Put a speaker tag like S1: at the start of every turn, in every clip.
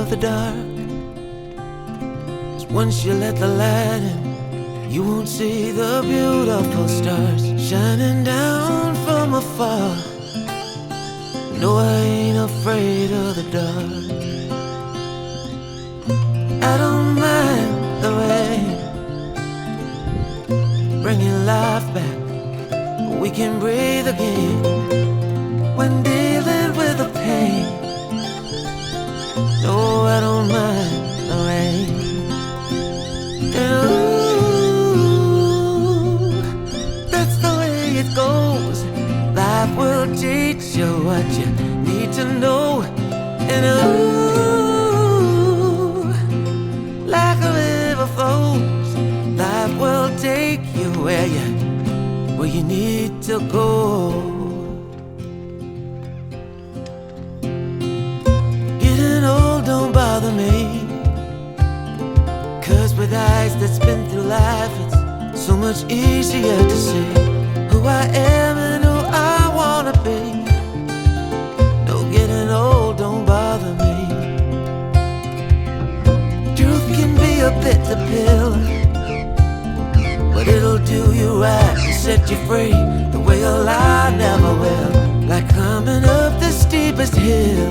S1: of the dark. 'Cause once you let the light in, you won't see the beautiful stars shining down from afar. No, I ain't afraid of the dark. I don't mind the rain, bringing life back. We can breathe again when dealing with the pain. No, I don't mind the rain. And ooh, that's the way it goes. Life will teach you what you need to know. And ooh, like a river flows, life will take you where you need to go. Getting old don't bother me, 'cause with eyes that's been through life, it's so much easier to see who I am and who I wanna be. No, getting old don't bother me. Truth can be a bitter pill, but it'll do you right and set you free the way a lie never will. Like climbing up the steepest hill,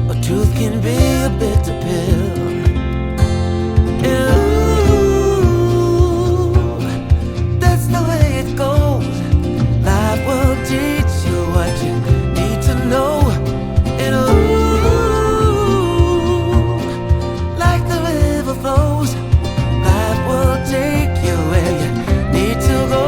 S1: but truth can be a bitter pill. And ooh, that's the way it goes. Life will teach you what you need to know. And ooh, like the river flows, life will take you where you need to go.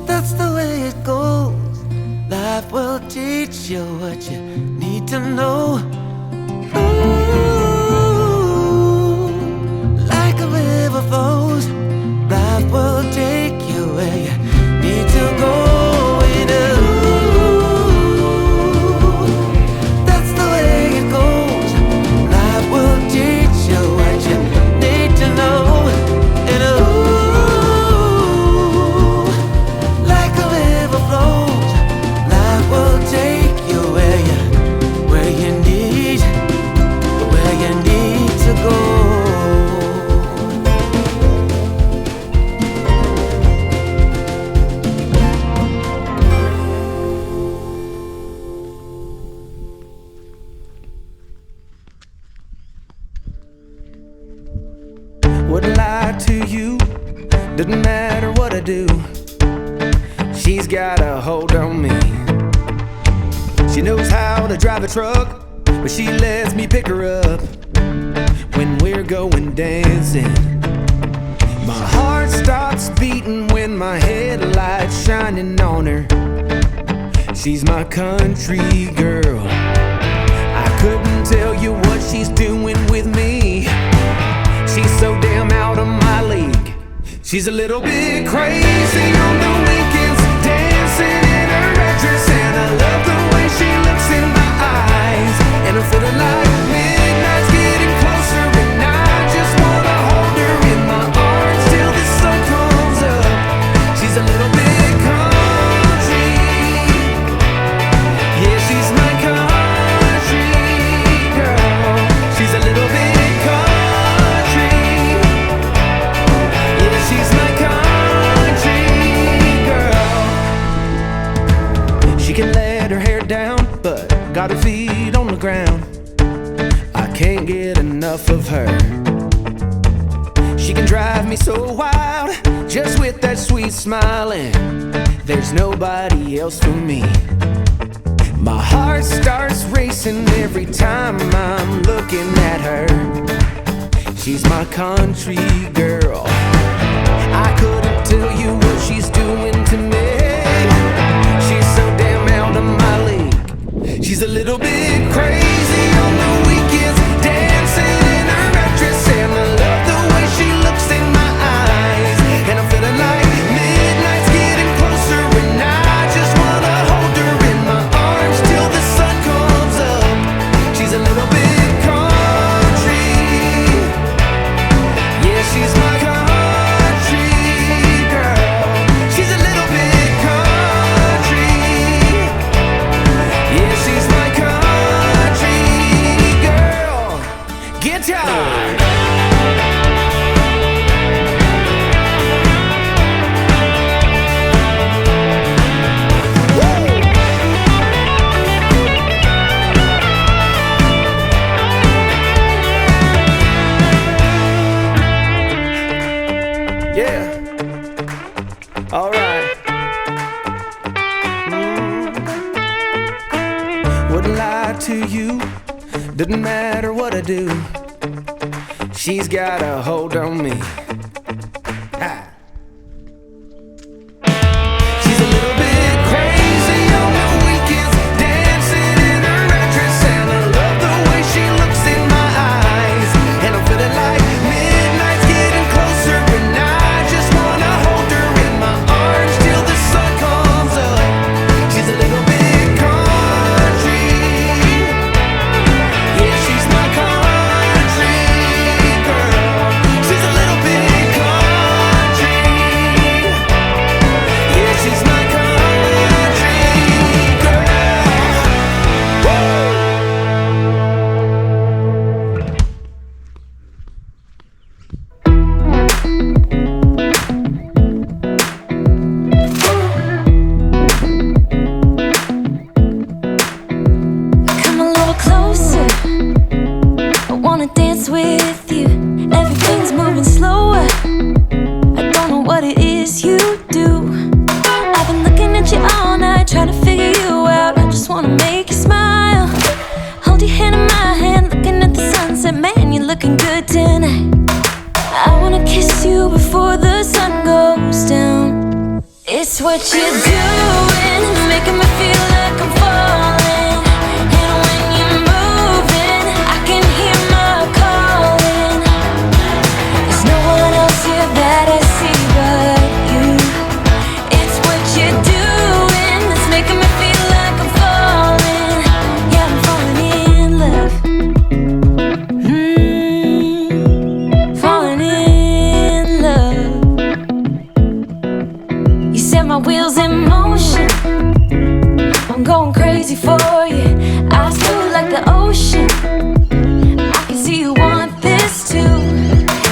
S1: That's the way it goes. Life will teach you what you need to know. Ooh, like a river flows, life will take you where you need to go. And ooh, that's the way it goes. Life will teach you what you need to know. And ooh, like a river flows, life will take you where you need to go.
S2: Wouldn't lie to you, doesn't matter what I do. She's got a hold on me. She knows how to drive a truck, but she lets me pick her up when we're going dancing. My heart starts beating when my headlights shining on her. She's my country girl. I couldn't tell you what she's doing with me. She's so damn out of my league. She's a little bit crazy on the weekends, dancing in her red dress, and I love the way she looks in my eyes. And I'm feeling like midnight's getting closer, and I just wanna hold her in my arms till the sun comes up. She's a little bit country, yeah, she's my country girl. She's a little bit country, yeah, she's my country girl. She can let her hair down, but got her feet on the ground. I can't get enough of her. She can drive me so wild, just with that sweet smile, and there's nobody else for me. My heart starts racing every time I'm looking at her. She's my country girl. I couldn't tell you what she's doing to me. She's so damn out of my league. She's a little bit crazy on the weekends, dancing in her red dress, and I love the way she looks in my eyes. And I'm feeling like midnight's getting closer, Yeah. Alright. Wouldn't lie to you, doesn't matter what I do. She's got a hold on me. Ha. She's a little bit crazy on the weekends, dancing in her red dress, and I love the way she looks in my eyes. And I'm feeling like midnight's getting closer, and I just wanna hold her in my arms till the sun comes up. She's a little bit country, yeah, she's my country girl. She's a little bit country, yeah, she's my country girl. Woo!
S3: Come a little closer, I wanna dance with you. Everything's moving slower, I don't know what it is you do. I've been looking at you all night, trying to figure you out. I just wanna make you smile. Hold your hand in my hand, looking at the sunset. Man, you're looking good tonight. I wanna kiss you before the sun goes down. It's what you're doing, making me feel like I'm falling. And when you're moving, I can hear my calling. There's no one else here that I see but you. It's what you're doing that's making me feel like I'm falling. Yeah, I'm falling in love. Falling in love. You set my wheels in motion, I'm going crazy for you. Eyes blue like the ocean, I can see you want this too.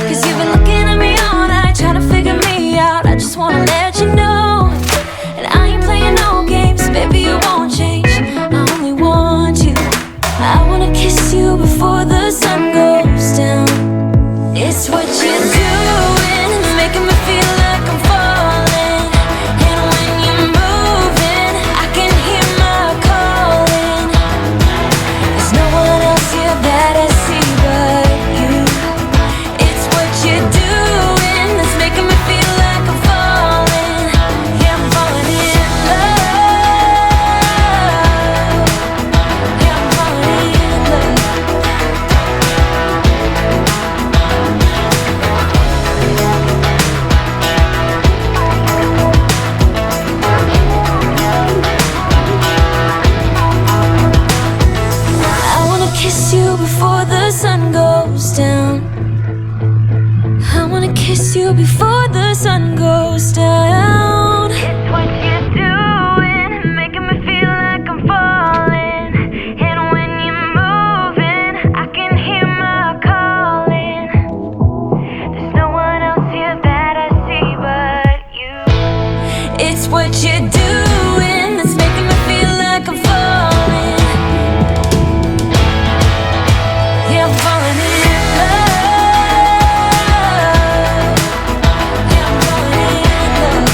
S3: Cause you've been looking at me all night, trying to figure me out. I just wanna let you know, and I ain't playing no games, baby, you won't change. I only want you. I wanna kiss you before the sun goes down. It's what you're doing, making me feel like I'm falling. And when you're moving, I can hear my calling. There's no one else here that I see but you. It's what you're doing that's making me feel like I'm falling. Yeah, I'm falling in love. Yeah, I'm falling in love. I wanna kiss you before the sun goes down. I wanna kiss you before the sun goes down. It's what you're doing, making me feel like I'm falling. And when you're moving, I can hear my calling. There's no one else here that I see but you. It's what you're doing that's making me feel like I'm falling. Yeah, I'm falling in love. Yeah, I'm falling in love.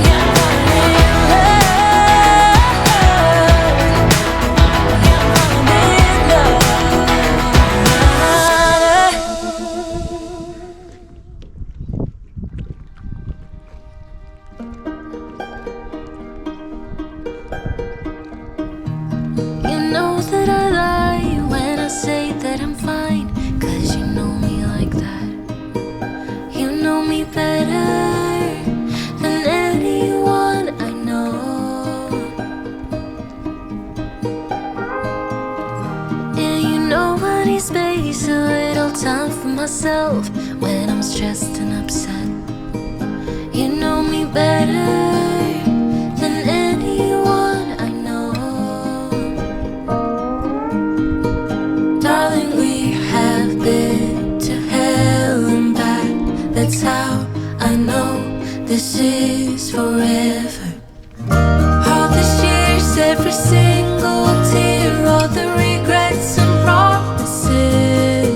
S3: Yeah, I'm falling in love. Yeah, I'm falling in love. You know that I lie when I say that I'm fine, 'cause you know me like that. You know me better than anyone I know. Yeah, you know I need space, a little time for myself when I'm stressed and upset. You know me better than anyone I know. Darling, we have been to hell and back. That's how I know this is forever. All the years, every single tear, all the regrets and promises.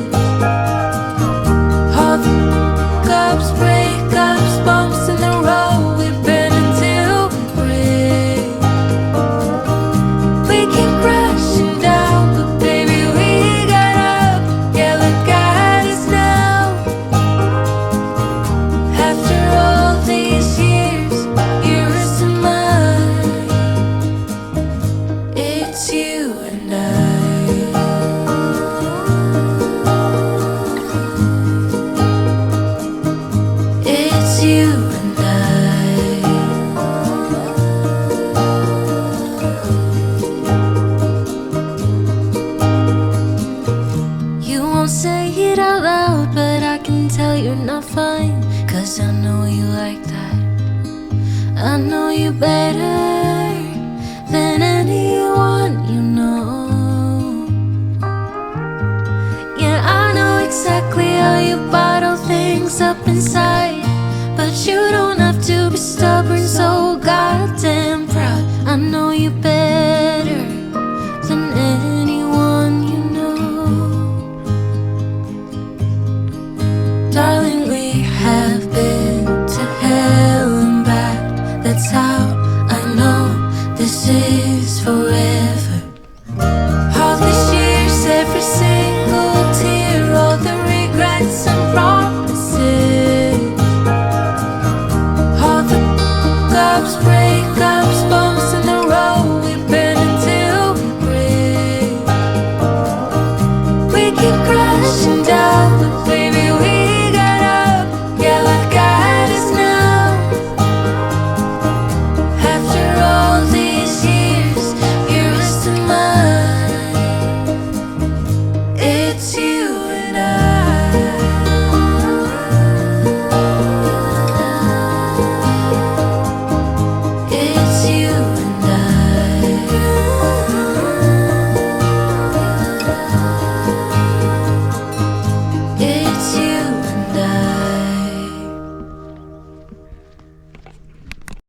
S3: say it out loud, but I can tell you're not fine. 'Cause I know you like that. I know you better than anyone you know. Yeah, I know exactly how you bottle things up inside, but you don't have to be stubborn so goddamn